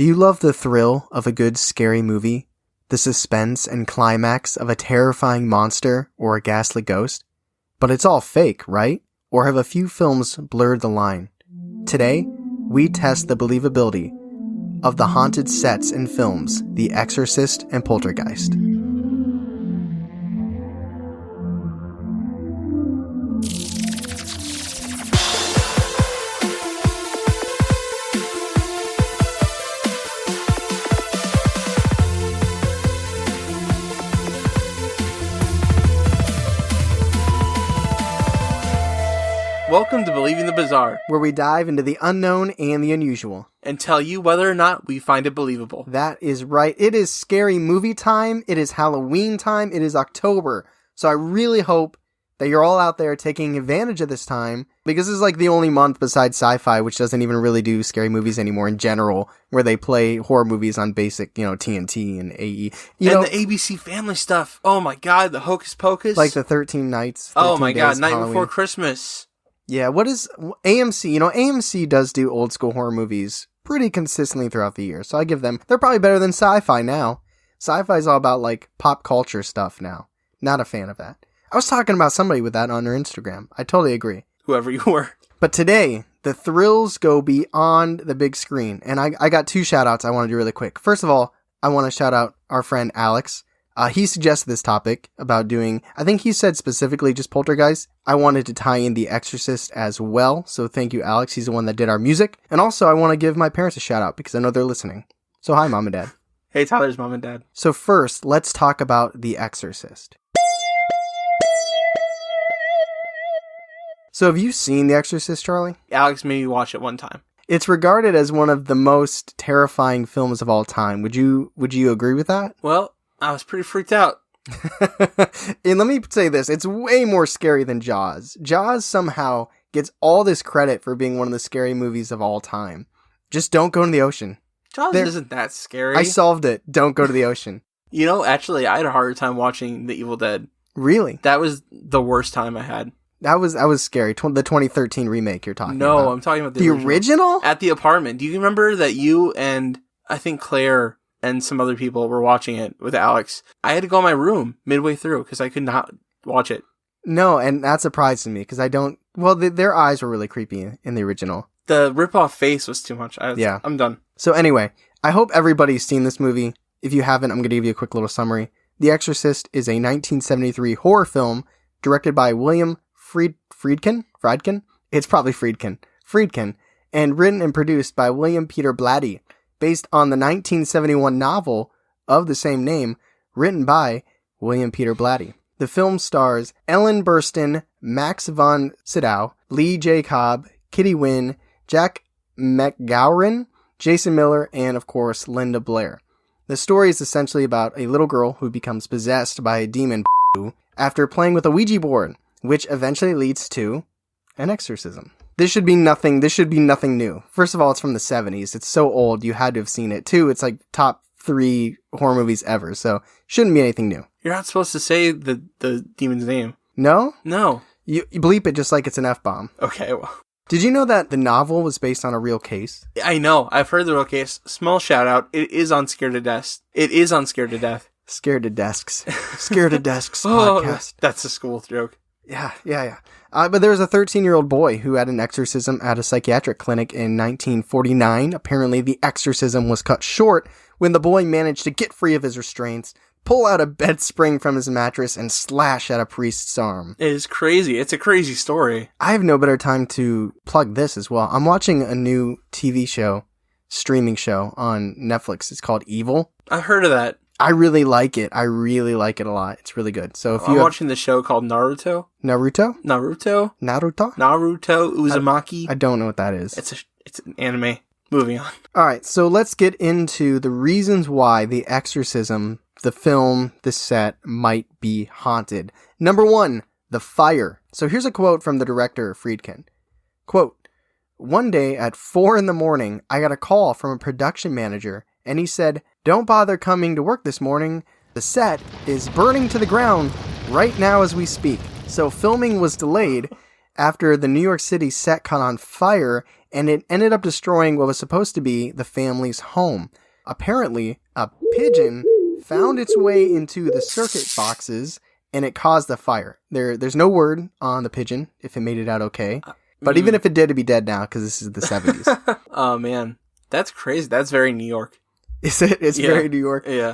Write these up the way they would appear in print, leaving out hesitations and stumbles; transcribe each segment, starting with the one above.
Do you love the thrill of a good scary movie? The suspense and climax of a terrifying monster or a ghastly ghost? But it's all fake, right? Or have a few films blurred the line? Today, we test the believability of the haunted sets in films The Exorcist and Poltergeist. Welcome to Believing the Bizarre, where we dive into the unknown and the unusual and tell you whether or not we find it believable. That is right. It is scary movie time. It is Halloween time. It is October. So I really hope that you're all out there taking advantage of this time, because this is like the only month besides sci-fi, which doesn't even really do scary movies anymore in general, where they play horror movies on basic, TNT and AE. The ABC Family stuff. Oh my God, the Hocus Pocus. Like the 13 Nights. 13 oh my God, Night Halloween. Before Christmas. Yeah, what is AMC? AMC does do old school horror movies pretty consistently throughout the year. So I give them, they're probably better than sci-fi now. Sci-fi is all about like pop culture stuff now. Not a fan of that. I was talking about somebody with that on their Instagram. I totally agree. Whoever you were. But today, the thrills go beyond the big screen. And I got two shout outs I want to do really quick. First of all, I want to shout out our friend Alex. He suggested this topic about doing, I think he said specifically just Poltergeist. I wanted to tie in The Exorcist as well. So thank you, Alex. He's the one that did our music. And also, I want to give my parents a shout out because I know they're listening. So hi, Mom and Dad. Hey, Tyler's Mom and Dad. So first, let's talk about The Exorcist. So have you seen The Exorcist, Charlie? Alex made me watch it one time. It's regarded as one of the most terrifying films of all time. Would you agree with that? Well, I was pretty freaked out. And let me say this. It's way more scary than Jaws. Jaws somehow gets all this credit for being one of the scary movies of all time. Just don't go in the ocean. Jaws isn't that scary. I solved it. Don't go to the ocean. Actually, I had a harder time watching The Evil Dead. Really? That was the worst time I had. That was scary. The 2013 remake you're talking about. No, I'm talking about the original? At the apartment. Do you remember that you and I think Claire and some other people were watching it with Alex? I had to go in my room midway through because I could not watch it. No, and that surprised me because I don't... Well, their eyes were really creepy in the original. The rip-off face was too much. I'm done. So anyway, I hope everybody's seen this movie. If you haven't, I'm going to give you a quick little summary. The Exorcist is a 1973 horror film directed by William Friedkin? It's probably Friedkin. And written and produced by William Peter Blatty, based on the 1971 novel of the same name, written by William Peter Blatty. The film stars Ellen Burstyn, Max von Sydow, Lee J. Cobb, Kitty Wynn, Jack McGowan, Jason Miller, and of course, Linda Blair. The story is essentially about a little girl who becomes possessed by a demon after playing with a Ouija board, which eventually leads to an exorcism. This should be nothing new. First of all, it's from the 70s. It's so old, you had to have seen it. Two, it's like top 3 horror movies ever, so shouldn't be anything new. You're not supposed to say the demon's name. No? No. You bleep it just like it's an F-bomb. Okay, well. Did you know that the novel was based on a real case? I know. I've heard the real case. Small shout out. It is on Scared to Death. Scared to Desks. Scared to Desks podcast. That's a school joke. Yeah. But there was a 13-year-old boy who had an exorcism at a psychiatric clinic in 1949. Apparently, the exorcism was cut short when the boy managed to get free of his restraints, pull out a bed spring from his mattress, and slash at a priest's arm. It is crazy. It's a crazy story. I have no better time to plug this as well. I'm watching a new TV show, streaming show on Netflix. It's called Evil. I've heard of that. I really like it. I really like it a lot. It's really good. So if I'm watching the show called Naruto. Naruto Uzumaki. I don't know what that is. It's an anime. Moving on. All right, so let's get into the reasons why The Exorcism, the film, the set, might be haunted. Number 1, the fire. So here's a quote from the director, Friedkin. Quote, "One day at 4 a.m, I got a call from a production manager, and he said, 'Don't bother coming to work this morning. The set is burning to the ground right now as we speak.' So filming was delayed after the New York City set caught on fire and it ended up destroying what was supposed to be the family's home. Apparently, a pigeon found its way into the circuit boxes, and it caused the fire. There's no word on the pigeon if it made it out okay. But even if it did, it'd be dead now because this is the 70s. Oh, man. That's crazy. That's very New York. Is it? It's very New York. Yeah.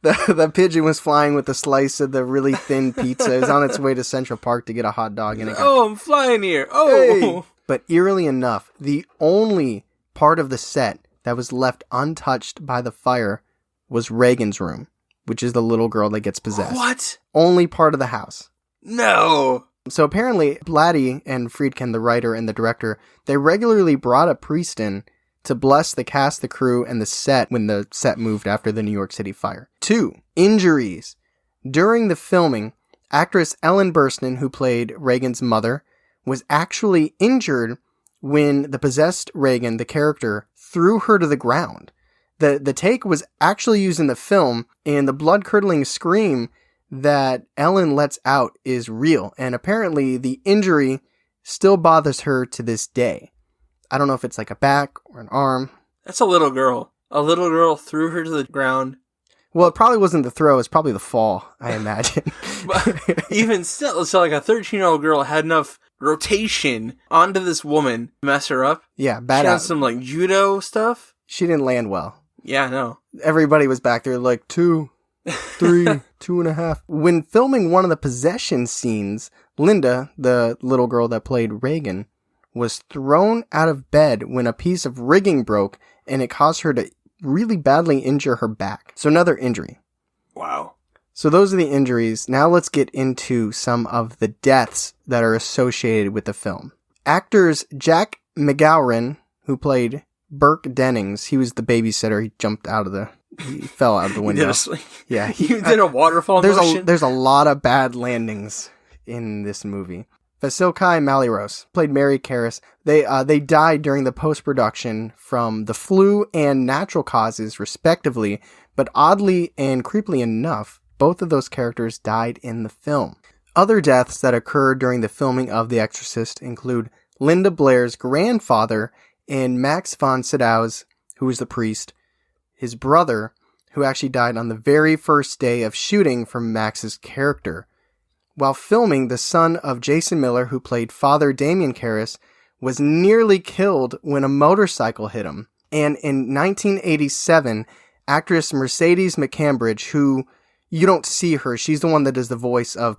The pigeon was flying with a slice of the really thin pizza. It was on its way to Central Park to get a hot dog. And I'm flying here. Oh. Hey. But eerily enough, the only part of the set that was left untouched by the fire was Reagan's room, which is the little girl that gets possessed. What? Only part of the house. No. So apparently, Blatty and Friedkin, the writer and the director, they regularly brought a priest in to bless the cast, the crew, and the set when the set moved after the New York City fire. 2. Injuries. During the filming, actress Ellen Burstyn, who played Reagan's mother, was actually injured when the possessed Reagan, the character, threw her to the ground. The take was actually used in the film, and the blood-curdling scream that Ellen lets out is real, and apparently the injury still bothers her to this day. I don't know if it's like a back or an arm. That's a little girl. A little girl threw her to the ground. Well, it probably wasn't the throw, it's probably the fall, I imagine. But even still, so like a 13-year-old girl had enough rotation onto this woman to mess her up. Yeah, bad She out. had some like judo stuff. She didn't land well. Yeah, no. Everybody was back there like 2, 3, 2.5. When filming one of the possession scenes, Linda, the little girl that played Reagan, was thrown out of bed when a piece of rigging broke, and it caused her to really badly injure her back. So another injury. Wow. So those are the injuries. Now let's get into some of the deaths that are associated with the film. Actors Jack McGowan, who played Burke Dennings, he was the babysitter. He fell out of the window. Yeah, he did a waterfall motion. There's a lot of bad landings in this movie. Vasilkai Maliros played Mary Karras. They died during the post-production from the flu and natural causes, respectively, but oddly and creepily enough, both of those characters died in the film. Other deaths that occurred during the filming of The Exorcist include Linda Blair's grandfather and Max von Sydow's, who was the priest, his brother, who actually died on the very first day of shooting for Max's character. While filming, the son of Jason Miller, who played Father Damien Karras, was nearly killed when a motorcycle hit him. And in 1987, actress Mercedes McCambridge, who you don't see her, she's the one that does the voice of.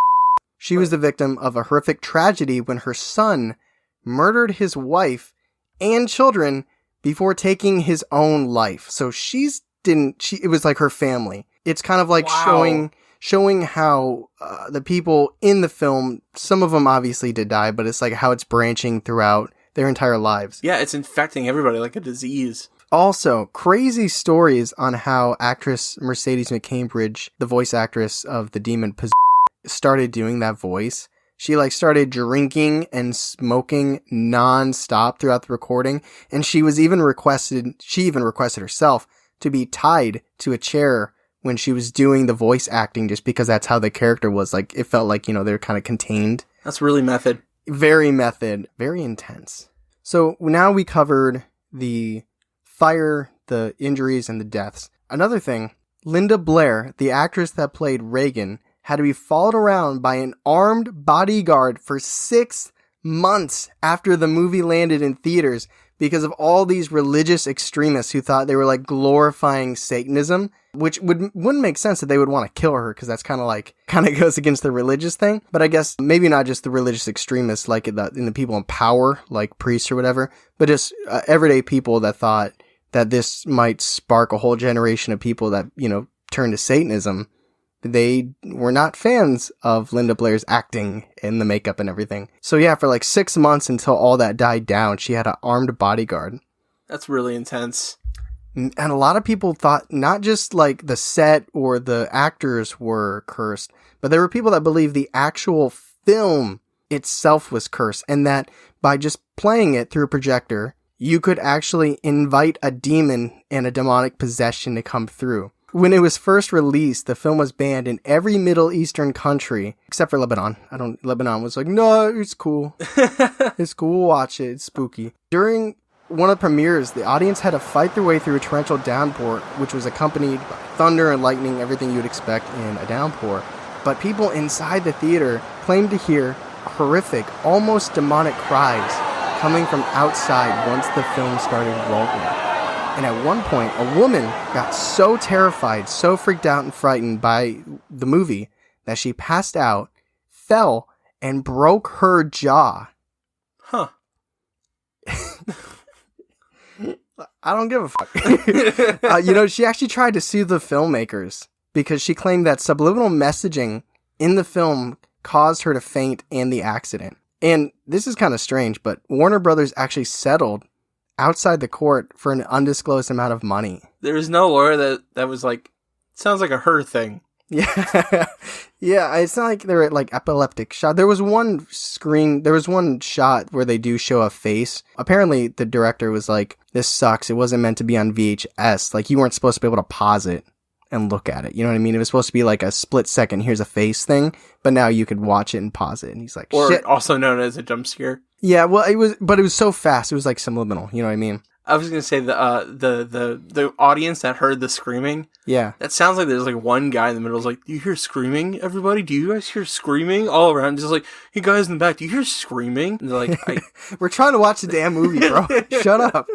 She was the victim of a horrific tragedy when her son murdered his wife and children before taking his own life. So it was like her family. It's kind of like showing how the people in the film, some of them obviously did die, but it's like how it's branching throughout their entire lives. Yeah, it's infecting everybody like a disease. Also, crazy stories on how actress Mercedes McCambridge, the voice actress of the demon, started doing that voice. She started drinking and smoking non-stop throughout the recording, and she even requested herself to be tied to a chair when she was doing the voice acting, just because that's how the character was. Like, it felt like, they're kind of contained. That's really method. Very method. Very intense. So now we covered the fire, the injuries, and the deaths. Another thing, Linda Blair, the actress that played Reagan, had to be followed around by an armed bodyguard for 6 months after the movie landed in theaters because of all these religious extremists who thought they were glorifying Satanism, which wouldn't make sense that they would want to kill her, because that's kind of goes against the religious thing. But I guess maybe not just the religious extremists in the people in power, like priests or whatever, but just everyday people that thought that this might spark a whole generation of people that, turn to Satanism. They were not fans of Linda Blair's acting and the makeup and everything. So yeah, for 6 months until all that died down, she had an armed bodyguard. That's really intense. And a lot of people thought not just the set or the actors were cursed, but there were people that believed the actual film itself was cursed, and that by just playing it through a projector, you could actually invite a demon and a demonic possession to come through. When it was first released, the film was banned in every Middle Eastern country except for Lebanon. Lebanon was like, no, it's cool. It's cool. Watch it. It's spooky. During one of the premieres, the audience had to fight their way through a torrential downpour, which was accompanied by thunder and lightning, everything you'd expect in a downpour. But people inside the theater claimed to hear horrific, almost demonic cries coming from outside once the film started rolling. And at one point, a woman got so terrified, so freaked out and frightened by the movie that she passed out, fell, and broke her jaw. Huh. I don't give a fuck. She actually tried to sue the filmmakers because she claimed that subliminal messaging in the film caused her to faint and the accident. And this is kind of strange, but Warner Brothers actually settled outside the court for an undisclosed amount of money. There was no lawyer that was like, sounds like a her thing. Yeah. Yeah, it's not like they're like epileptic shot. There was one shot where they do show a face. Apparently the director was like, this sucks. It wasn't meant to be on VHS. Like, you weren't supposed to be able to pause it and look at it. You know what I mean? It was supposed to be like a split second, here's a face thing, but now you could watch it and pause it. And he's like, or shit. Also known as a jump scare. Yeah, well, it was so fast. It was like subliminal. You know what I mean? I was gonna say the audience that heard the screaming. Yeah, that sounds like there's like one guy in the middle is like, "Do you hear screaming, everybody? Do you guys hear screaming all around?" Just like, "Hey guys in the back, do you hear screaming?" And they're like, "We're trying to watch the damn movie, bro. Shut up.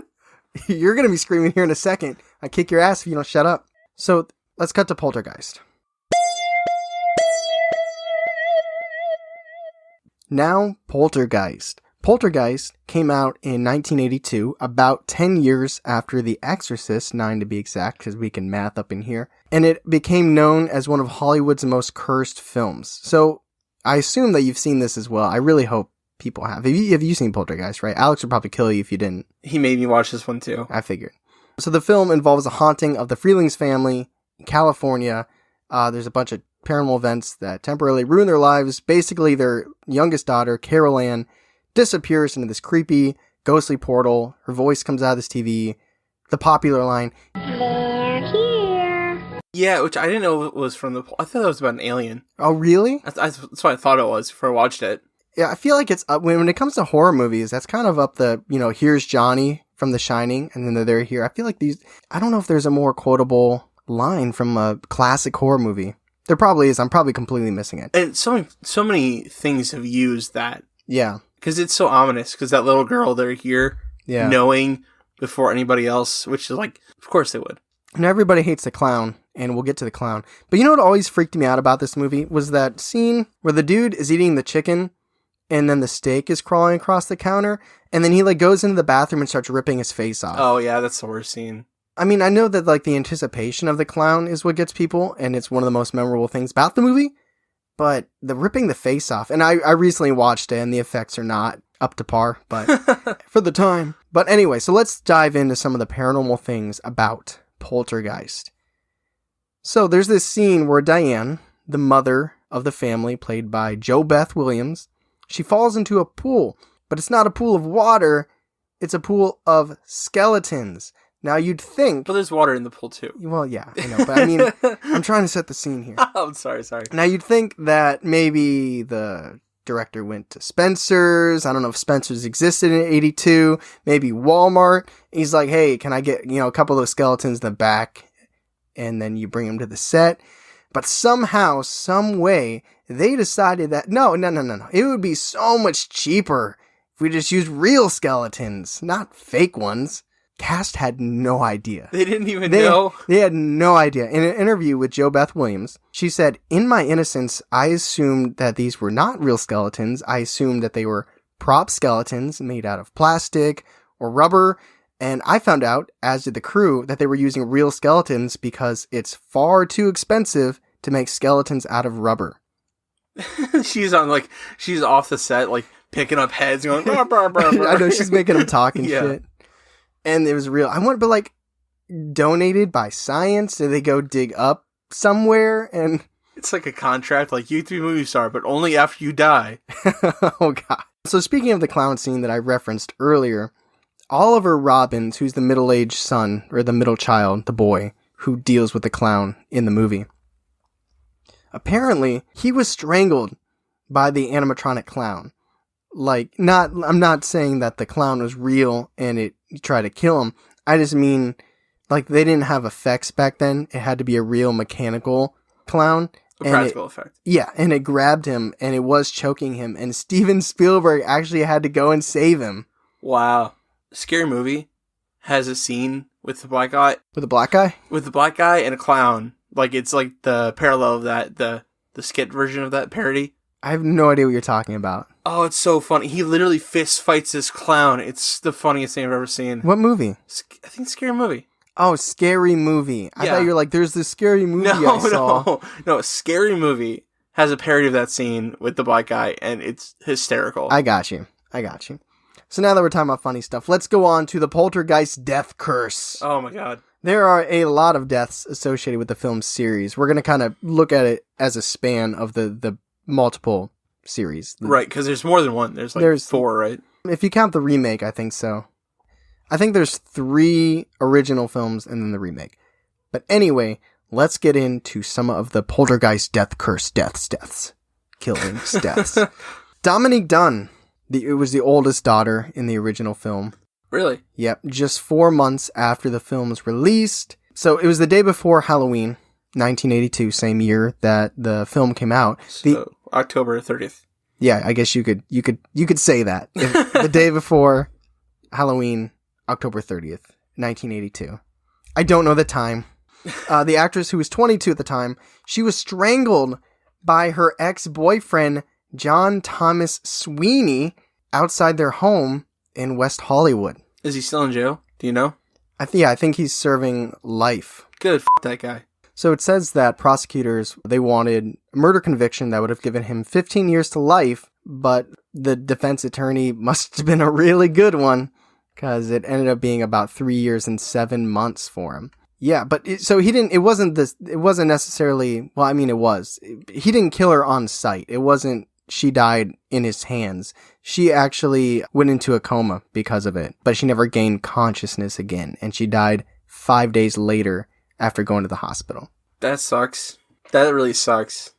You're gonna be screaming here in a second. I kick your ass if you don't shut up." So let's cut to Poltergeist. Now, Poltergeist. Poltergeist came out in 1982, about 10 years after The Exorcist, 9 to be exact, because we can math up in here, and it became known as one of Hollywood's most cursed films. So, I assume that you've seen this as well. I really hope people have. Have you seen Poltergeist, right? Alex would probably kill you if you didn't. He made me watch this one too. I figured. So the film involves a haunting of the Freelings family in California. There's a bunch of paranormal events that temporarily ruin their lives. Basically, their youngest daughter, Carol Ann, disappears into this creepy, ghostly portal. Her voice comes out of this TV. The popular line, "They're here." Yeah, which I didn't know it was from the... I thought it was about an alien. Oh, really? That's what I thought it was before I watched it. Yeah, I feel like it's... when it comes to horror movies, that's kind of up the, here's Johnny from The Shining, and then they're here. I feel like these... I don't know if there's a more quotable line from a classic horror movie. There probably is. I'm probably completely missing it. And so many things have used that. Yeah. Because it's so ominous, because that little girl, they're here, knowing before anybody else, which is like, of course they would. And everybody hates the clown, and we'll get to the clown. But you know what always freaked me out about this movie? Was that scene where the dude is eating the chicken, and then the steak is crawling across the counter, and then he goes into the bathroom and starts ripping his face off. Oh yeah, that's the worst scene. I mean, I know that the anticipation of the clown is what gets people, and it's one of the most memorable things about the movie. But the ripping the face off, and I recently watched it, and the effects are not up to par, but for the time. But anyway, so let's dive into some of the paranormal things about Poltergeist. So there's this scene where Diane, the mother of the family, played by Jo Beth Williams, she falls into a pool, but it's not a pool of water, it's a pool of skeletons. Now you'd think... But there's water in the pool too. Well, yeah, I know, but I mean, I'm trying to set the scene here. Oh, I'm sorry. Now you'd think that maybe the director went to Spencer's. I don't know if Spencer's existed in 82. Maybe Walmart. He's like, hey, can I get, a couple of those skeletons in the back? And then you bring them to the set. But somehow, some way, they decided that, no. It would be so much cheaper if we just used real skeletons, not fake ones. Cast had no idea. They didn't even know? They had no idea. In an interview with Jo Beth Williams, she said, "In my innocence, I assumed that these were not real skeletons. I assumed that they were prop skeletons made out of plastic or rubber. And I found out, as did the crew, that they were using real skeletons because it's far too expensive to make skeletons out of rubber." She's off the set, picking up heads, going, "Brr, brr, brr, brr." I know, she's making them talk and shit. And it was real. I wonder, but donated by science? Did they go dig up somewhere? And it's like a contract, you to be a movie star, but only after you die. Oh, God. So speaking of the clown scene that I referenced earlier, Oliver Robbins, who's the middle-aged son, or the middle child, the boy, who deals with the clown in the movie. Apparently, he was strangled by the animatronic clown. I'm not saying that the clown was real and it tried to kill him. I just mean, they didn't have effects back then. It had to be a real mechanical clown. A practical effect. Yeah, and it grabbed him and it was choking him. And Steven Spielberg actually had to go and save him. Wow. Scary Movie has a scene with the black guy. With the black guy? With the black guy and a clown. It's like the parallel of that, the skit version of that parody. I have no idea what you're talking about. Oh, it's so funny. He literally fist fights this clown. It's the funniest thing I've ever seen. What movie? I think Scary Movie. Oh, Scary Movie. I thought you were like, there's this Scary Movie I saw. No, Scary Movie has a parody of that scene with the black guy, and it's hysterical. I got you. So now that we're talking about funny stuff, let's go on to the Poltergeist death curse. Oh my god. There are a lot of deaths associated with the film series. We're going to kind of look at it as a span of the multiple series. Right, because there's more than one. There's 4, right? If you count the remake, I think so. I think there's 3 original films and then the remake. But anyway, let's get into some of the Poltergeist death curse deaths. Killings, deaths. Dominique Dunne. It was the oldest daughter in the original film. Really? Yep, just 4 months after the film was released. So it was the day before Halloween, 1982, same year that the film came out. So October 30th. Yeah, I guess you could say that. The day before Halloween, October 30th, 1982. I don't know the time. The actress, who was 22 at the time, she was strangled by her ex-boyfriend, John Thomas Sweeney, outside their home in West Hollywood. Is he still in jail? Do you know? I think he's serving life. Good, that guy. So it says that prosecutors, they wanted a murder conviction that would have given him 15 years to life, but the defense attorney must have been a really good one, because it ended up being about 3 years and 7 months for him. Yeah, but it wasn't necessarily, well, I mean, it was. He didn't kill her on sight. It wasn't, she died in his hands. She actually went into a coma because of it, but she never gained consciousness again, and she died 5 days later after going to the hospital. That sucks. That really sucks.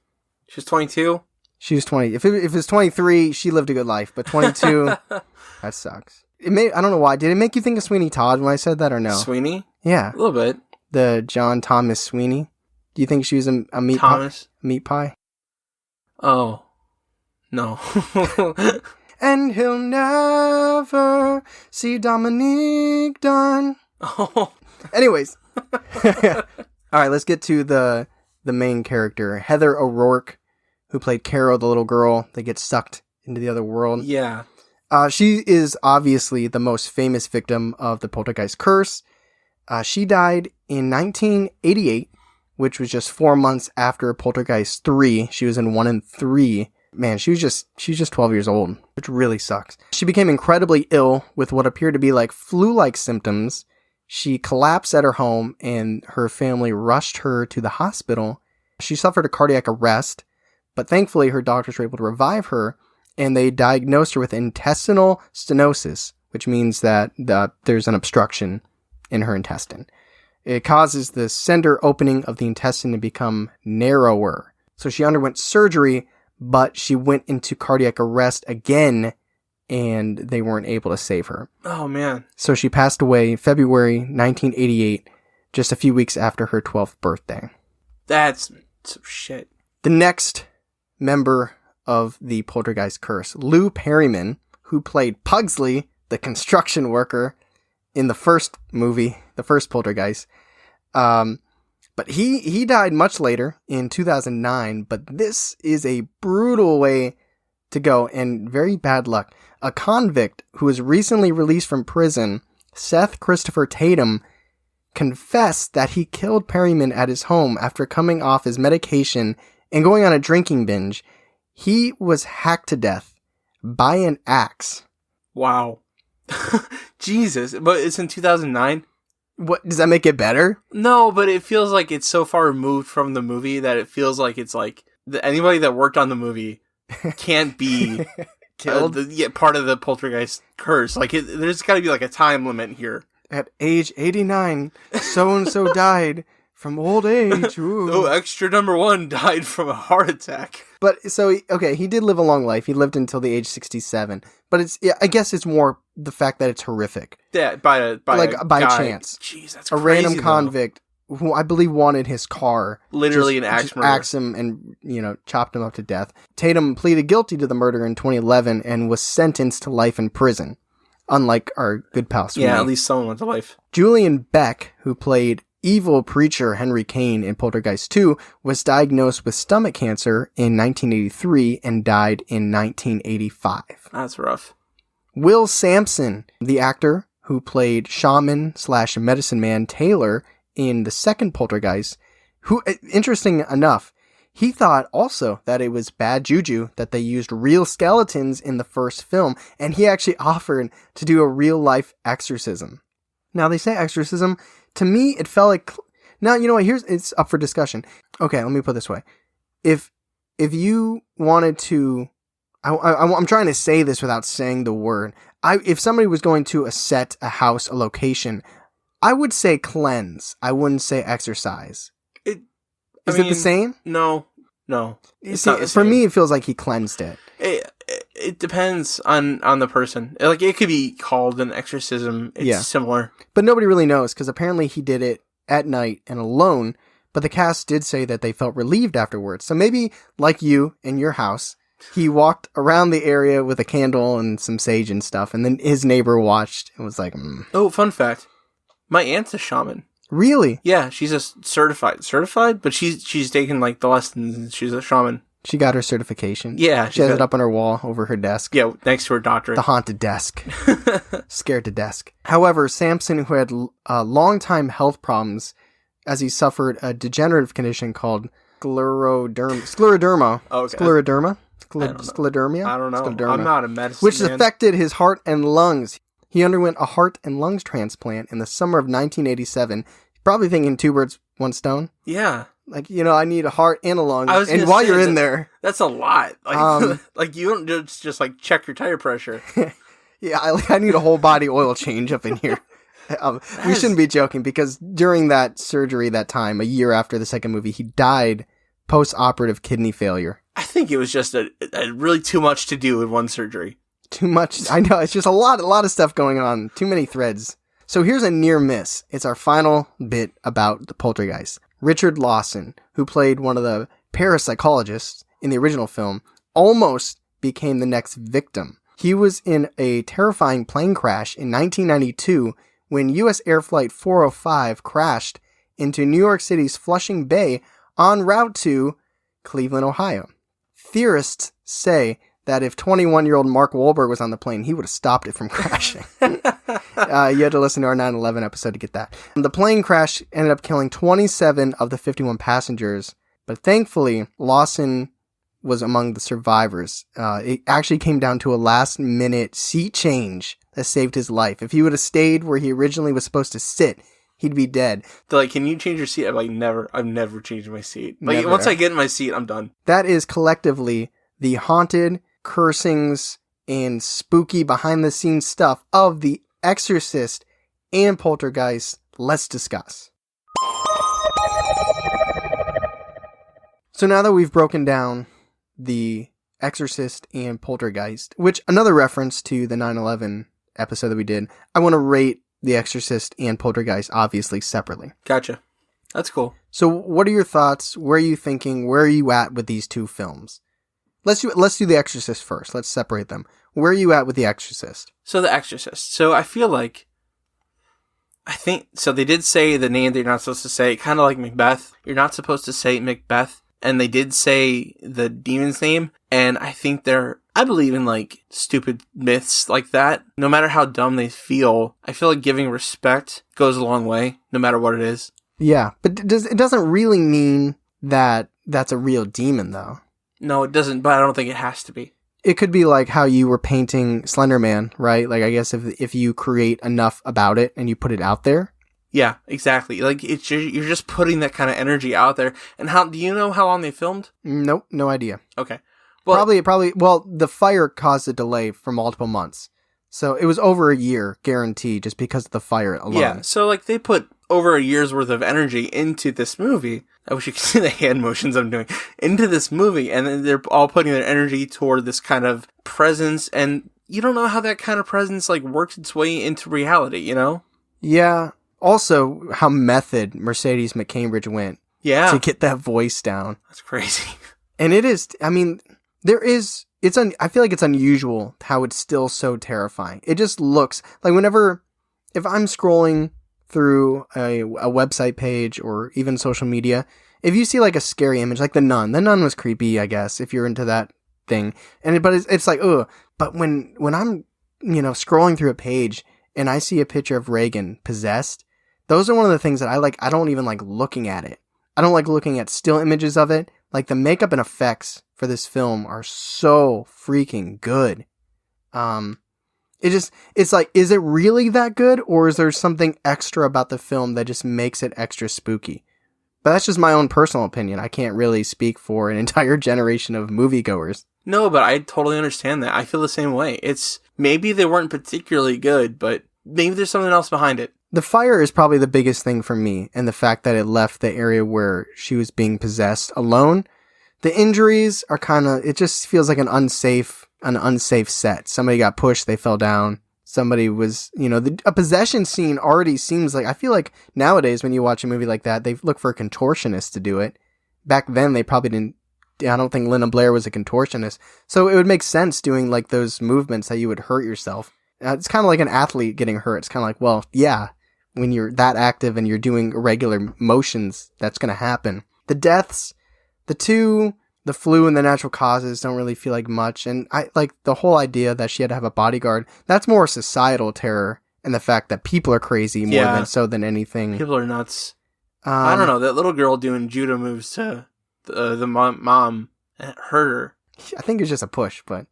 She was 22? She was 20. If it was 23, she lived a good life, but 22, that sucks. I don't know why. Did it make you think of Sweeney Todd when I said that or no? Sweeney? Yeah. A little bit. The John Thomas Sweeney. Do you think she was a meat Thomas? Meat pie? Oh. No. And he'll never see Dominique Dunne. Oh. Anyways. All right, let's get to the main character, Heather O'Rourke, who played Carol, the little girl that gets sucked into the other world. Yeah. She is obviously the most famous victim of the Poltergeist curse. She died in 1988, which was just 4 months after Poltergeist 3. She was in 1 and 3. Man, she's just 12 years old, which really sucks. She became incredibly ill with what appeared to be like flu-like symptoms. She collapsed at her home and her family rushed her to the hospital. She suffered a cardiac arrest, but thankfully her doctors were able to revive her, and they diagnosed her with intestinal stenosis, which means that there's an obstruction in her intestine. It causes the center opening of the intestine to become narrower. So she underwent surgery, but she went into cardiac arrest again, and they weren't able to save her. Oh, man. So she passed away February 1988, just a few weeks after her 12th birthday. That's some shit. The next member of the Poltergeist curse, Lou Perryman, who played Pugsley, the construction worker, in the first movie, the first Poltergeist. But he died much later in 2009, but this is a brutal way to go and very bad luck. A convict who was recently released from prison, Seth Christopher Tatum, confessed that he killed Perryman at his home after coming off his medication and going on a drinking binge. He was hacked to death by an axe. Wow. Jesus. But it's in 2009? What, does that make it better? No, but it feels like it's so far removed from the movie that it feels like it's like anybody that worked on the movie can't be killed. Part of the Poltergeist curse. Like there's got to be like a time limit here. At age 89, so-and-so died from old age. Oh, extra number 1 died from a heart attack. But so, okay, he did live a long life. He lived until the age 67. But I guess it's more the fact that it's horrific. Yeah, by chance. Jeez, that's a crazy, random convict who I believe wanted his car. Literally an axe murder. Axed him and, chopped him up to death. Tatum pleaded guilty to the murder in 2011 and was sentenced to life in prison. Unlike our good pal Sweeney. Yeah, at least someone went to life. Julian Beck, who played evil preacher Henry Kane in Poltergeist 2, was diagnosed with stomach cancer in 1983 and died in 1985. That's rough. Will Sampson, the actor who played shaman/medicine man Taylor in the second Poltergeist, who, interesting enough, he thought also that it was bad juju that they used real skeletons in the first film, and he actually offered to do a real-life exorcism. Now, they say exorcism. To me, it felt like... Now, you know what? It's up for discussion. Okay, let me put it this way. If you wanted to... I'm trying to say this without saying the word. If somebody was going to a house, a location, I would say cleanse. I wouldn't say exercise. Is it the same? No. It's not the same. For me, it feels like he cleansed it. It depends on the person. Like, it could be called an exorcism. It's similar. But nobody really knows, because apparently he did it at night and alone, but the cast did say that they felt relieved afterwards. So maybe, like you in your house, he walked around the area with a candle and some sage and stuff, and then his neighbor watched and was like, Oh, fun fact. My aunt's a shaman. Really? Yeah, she's a certified, but she's taken like the lessons and she's a shaman. She got her certification. Yeah. She has it up on her wall over her desk. Yeah, next to her doctorate. The haunted desk. Scared to desk. However, Sampson, who had long-time health problems as he suffered a degenerative condition called scleroderma. Oh, okay. Scleroderma? Sclerodermia? I don't know. Scleroderma. I'm not a medicine Which man. affected his heart and lungs. He underwent a heart and lungs transplant in the summer of 1987. Probably thinking 2 birds, 1 stone. Yeah. Like, I need a heart and a lung. And while you're in there... That's a lot. Like, like you don't just like check your tire pressure. Yeah, I need a whole body oil change up in here. We shouldn't be joking, because during that surgery, that time, a year after the second movie, he died post-operative kidney failure. I think it was just a really too much to do in one surgery. Too much. I know. It's just a lot of stuff going on. Too many threads. So here's a near miss. It's our final bit about the Poltergeist. Richard Lawson, who played one of the parapsychologists in the original film, almost became the next victim. He was in a terrifying plane crash in 1992 when U.S. Air Flight 405 crashed into New York City's Flushing Bay en route to Cleveland, Ohio. Theorists say that if 21-year-old Mark Wahlberg was on the plane, he would have stopped it from crashing. You had to listen to our 9/11 episode to get that. The plane crash ended up killing 27 of the 51 passengers, but thankfully, Lawson was among the survivors. It actually came down to a last-minute seat change that saved his life. If he would have stayed where he originally was supposed to sit, he'd be dead. They're like, can you change your seat? I'm like, never. I've never changed my seat. Like, Never. Once I get in my seat, I'm done. That is collectively the haunted, cursings, and spooky behind-the-scenes stuff of The Exorcist and Poltergeist. Let's discuss. So now that we've broken down The Exorcist and Poltergeist, which another reference to the 9/11 episode that we did, I want to rate The Exorcist and Poltergeist obviously separately. Gotcha. That's cool. So what are your thoughts? Where are you thinking? Where are you at with these two films? Let's do The Exorcist first. Let's separate them. Where are you at with The Exorcist? So The Exorcist. So I feel like, so they did say the name that you're not supposed to say, kind of like Macbeth. You're not supposed to say Macbeth. And they did say the demon's name. And I think I believe in like stupid myths like that. No matter how dumb they feel, I feel like giving respect goes a long way, no matter what it is. Yeah, but it doesn't really mean that that's a real demon, though. No, it doesn't, but I don't think it has to be. It could be like how you were painting Slender Man, right? Like, I guess if you create enough about it and you put it out there. Yeah, exactly. Like, you're just putting that kind of energy out there. And do you know how long they filmed? Nope, no idea. Okay. Well, probably, the fire caused a delay for multiple months. So it was over a year, guaranteed, just because of the fire alone. Yeah, so like they put over a year's worth of energy into this movie. I wish you could see the hand motions I'm doing into this movie. And then they're all putting their energy toward this kind of presence. And you don't know how that kind of presence like works its way into reality, you know? Yeah. Also, how method Mercedes McCambridge went. Yeah. To get that voice down. That's crazy. And it is, I mean, I feel like it's unusual how it's still so terrifying. It just looks like if I'm scrolling through a website page or even social media, if you see like a scary image, like the Nun was creepy, I guess, if you're into that thing. But it's like, ugh. But when I'm, scrolling through a page and I see a picture of Reagan possessed, those are one of the things that I like. I don't even like looking at it. I don't like looking at still images of it. Like the makeup and effects for this film are so freaking good. It's like, is it really that good, or is there something extra about the film that just makes it extra spooky? But that's just my own personal opinion. I can't really speak for an entire generation of moviegoers. No, but I totally understand that. I feel the same way. Maybe they weren't particularly good, but maybe there's something else behind it. The fire is probably the biggest thing for me, and the fact that it left the area where she was being possessed alone. The injuries are it just feels like an unsafe set. Somebody got pushed, they fell down. Somebody was, a possession scene already seems like, I feel like nowadays when you watch a movie like that, they look for a contortionist to do it. Back then they probably didn't. I don't think Linda Blair was a contortionist. So it would make sense doing like those movements that you would hurt yourself. It's kind of like an athlete getting hurt. It's kind of like, well, yeah, when you're that active and you're doing irregular motions, that's going to happen. The deaths, the flu and the natural causes don't really feel like much. And I like the whole idea that she had to have a bodyguard. That's more societal terror and the fact that people are crazy more than anything. People are nuts. I don't know. That little girl doing judo moves to the mom hurt her. I think it's just a push, but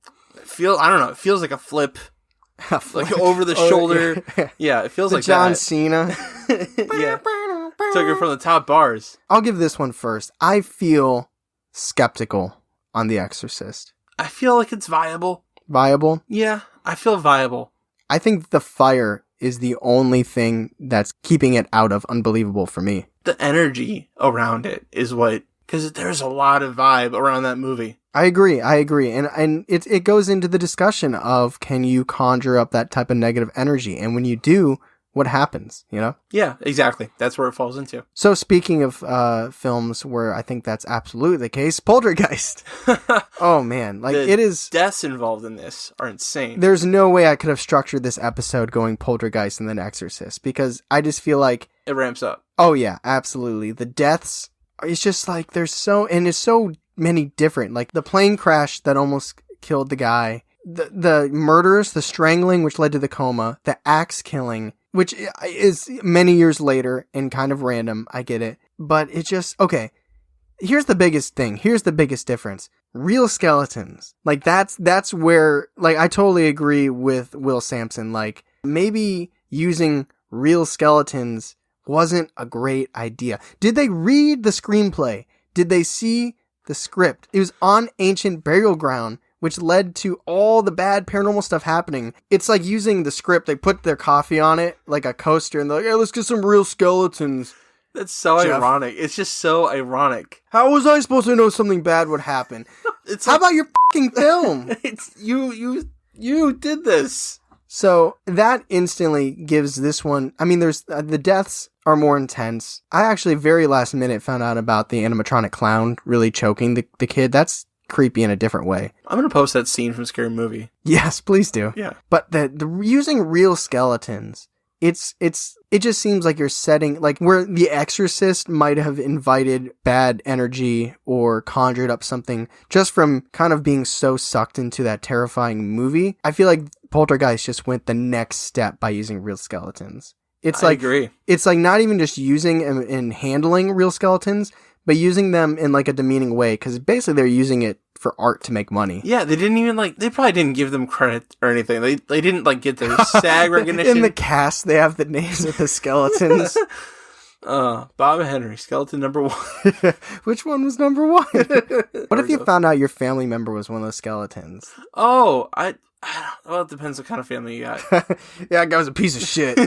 I don't know. It feels like a flip. Like over the shoulder. Yeah, it feels like John that. Cena. Yeah. Took her from the top bars. I'll give this one first. I feel skeptical on The Exorcist. I feel like it's viable. Viable? Yeah, I feel viable. I think the fire is the only thing that's keeping it out of unbelievable for me. The energy around it is because there's a lot of vibe around that movie. I agree. And it goes into the discussion of, can you conjure up that type of negative energy? And when you do, what happens, Yeah, exactly. That's where it falls into. So speaking of films where I think that's absolutely the case, Poltergeist. Oh man, like it is. Deaths involved in this are insane. There's no way I could have structured this episode going Poltergeist and then Exorcist, because I just feel like it ramps up. Oh yeah, absolutely. The deaths, it's just like it's so many different, like the plane crash that almost killed the guy, the murders, the strangling which led to the coma, the axe killing, which is many years later and kind of random. I get it, but it's just okay. Here's the biggest thing. Here's the biggest difference. Real skeletons. Like that's where, like, I totally agree with Will Sampson. Like maybe using real skeletons wasn't a great idea. Did they read the screenplay? Did they see the script? It was on ancient burial ground, which led to all the bad paranormal stuff happening. It's like using the script. They put their coffee on it, like a coaster, and they're like, hey, let's get some real skeletons. That's so ironic. It's just so ironic. How was I supposed to know something bad would happen? How about your fucking film? It's you did this. So that instantly gives this one, I mean, there's the deaths are more intense. I actually very last minute found out about the animatronic clown really choking the kid. That's creepy in a different way. I'm going to post that scene from Scary Movie. Yes, please do. Yeah. But the using real skeletons, it just seems like you're setting, like where The Exorcist might have invited bad energy or conjured up something just from kind of being so sucked into that terrifying movie. I feel like Poltergeist just went the next step by using real skeletons. I agree. It's like not even just using and handling real skeletons, but using them in like a demeaning way, because basically they're using it for art to make money. Yeah, they didn't even they probably didn't give them credit or anything. They didn't get their SAG recognition. In the cast, they have the names of the skeletons. Bob Henry, skeleton number 1. Which one was number 1? What if you found out your family member was one of those skeletons? Oh, Well, it depends what kind of family you got. Yeah, that guy was a piece of shit.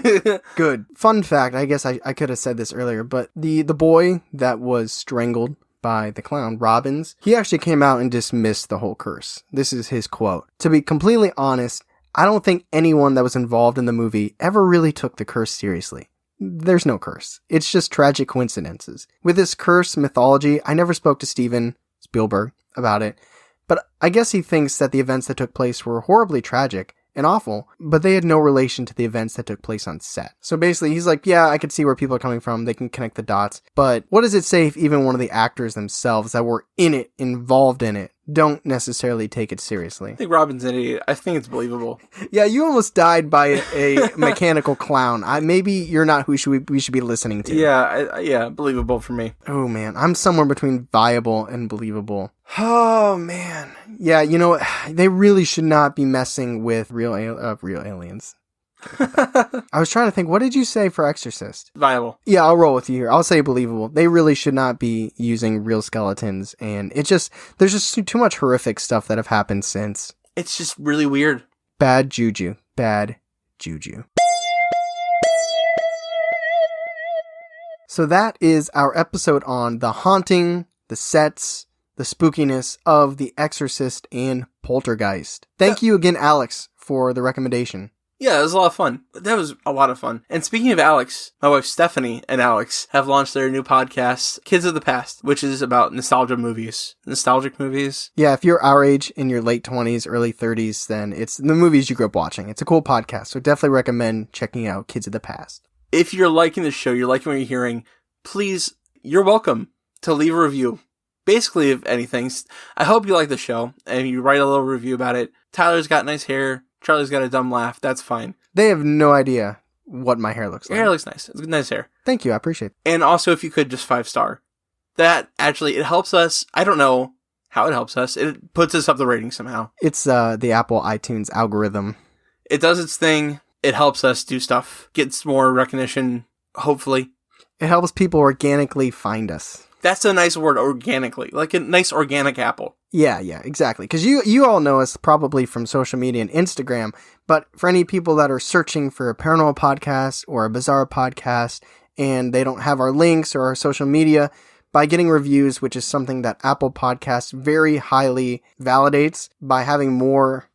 Good. Fun fact, I guess I could have said this earlier, but the boy that was strangled by the clown, Robbins, he actually came out and dismissed the whole curse. This is his quote. To be completely honest, I don't think anyone that was involved in the movie ever really took the curse seriously. There's no curse. It's just tragic coincidences. With this curse mythology, I never spoke to Steven Spielberg about it, but I guess he thinks that the events that took place were horribly tragic and awful, but they had no relation to the events that took place on set. So basically, he's like, yeah, I could see where people are coming from. They can connect the dots. But what does it say if even one of the actors themselves that were in it, involved in it, don't necessarily take it seriously? I think Robin's an idiot. I think it's believable. Yeah, you almost died by a mechanical clown. Maybe you're not who we should be listening to. Yeah, believable for me. Oh, man. I'm somewhere between viable and believable. Oh, man. Yeah, you know, they really should not be messing with real aliens. I was trying to think, what did you say for Exorcist? Viable. Yeah, I'll roll with you here. I'll say believable. They really should not be using real skeletons, and there's just too much horrific stuff that have happened since. It's just really weird. Bad juju. Bad juju. So that is our episode on the haunting, the sets, the spookiness of The Exorcist and Poltergeist. Thank you again, Alex, for the recommendation. Yeah, it was a lot of fun. That was a lot of fun. And speaking of Alex, my wife Stephanie and Alex have launched their new podcast, Kids of the Past, which is about nostalgic movies. Yeah, if you're our age, in your late 20s, early 30s, then it's the movies you grew up watching. It's a cool podcast, so definitely recommend checking out Kids of the Past. If you're liking the show, you're liking what you're hearing, please, you're welcome to leave a review. Basically, if anything, I hope you like the show, and you write a little review about it. Tyler's got nice hair. Charlie's got a dumb laugh. That's fine. They have no idea what my hair looks like. Your hair looks nice. It's nice hair. Thank you. I appreciate it. And also, if you could, just 5-star. That, actually, it helps us. I don't know how it helps us. It puts us up the rating somehow. It's the Apple iTunes algorithm. It does its thing. It helps us do stuff. Gets more recognition, hopefully. It helps people organically find us. That's a nice word, organically. Like a nice organic apple. Yeah, exactly. Because you all know us probably from social media and Instagram, but for any people that are searching for a paranormal podcast or a bizarre podcast and they don't have our links or our social media, by getting reviews, which is something that Apple Podcasts very highly validates, by having more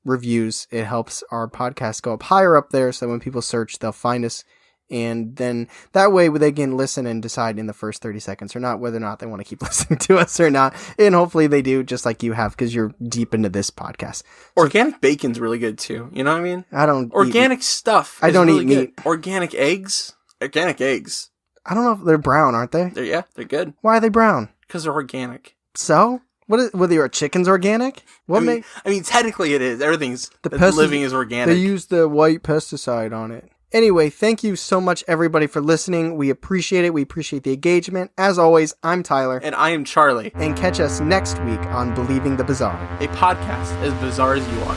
reviews, it helps our podcast go up higher up there so when people search, they'll find us. And then that way they can listen and decide in the first 30 seconds or not whether or not they want to keep listening to us or not. And hopefully they do, just like you have, because you're deep into this podcast. Organic bacon's really good too. You know what I mean? I don't Organic stuff. I don't really eat meat. Good. Organic eggs. I don't know if they're brown, aren't they? They're good. Why are they brown? Because they're organic. So? Whether your chicken's organic? I mean, technically it is. Everything's living is organic. They use the white pesticide on it. Anyway, thank you so much, everybody, for listening. We appreciate it. We appreciate the engagement. As always, I'm Tyler. And I am Charlie. And catch us next week on Believing the Bizarre, a podcast as bizarre as you are.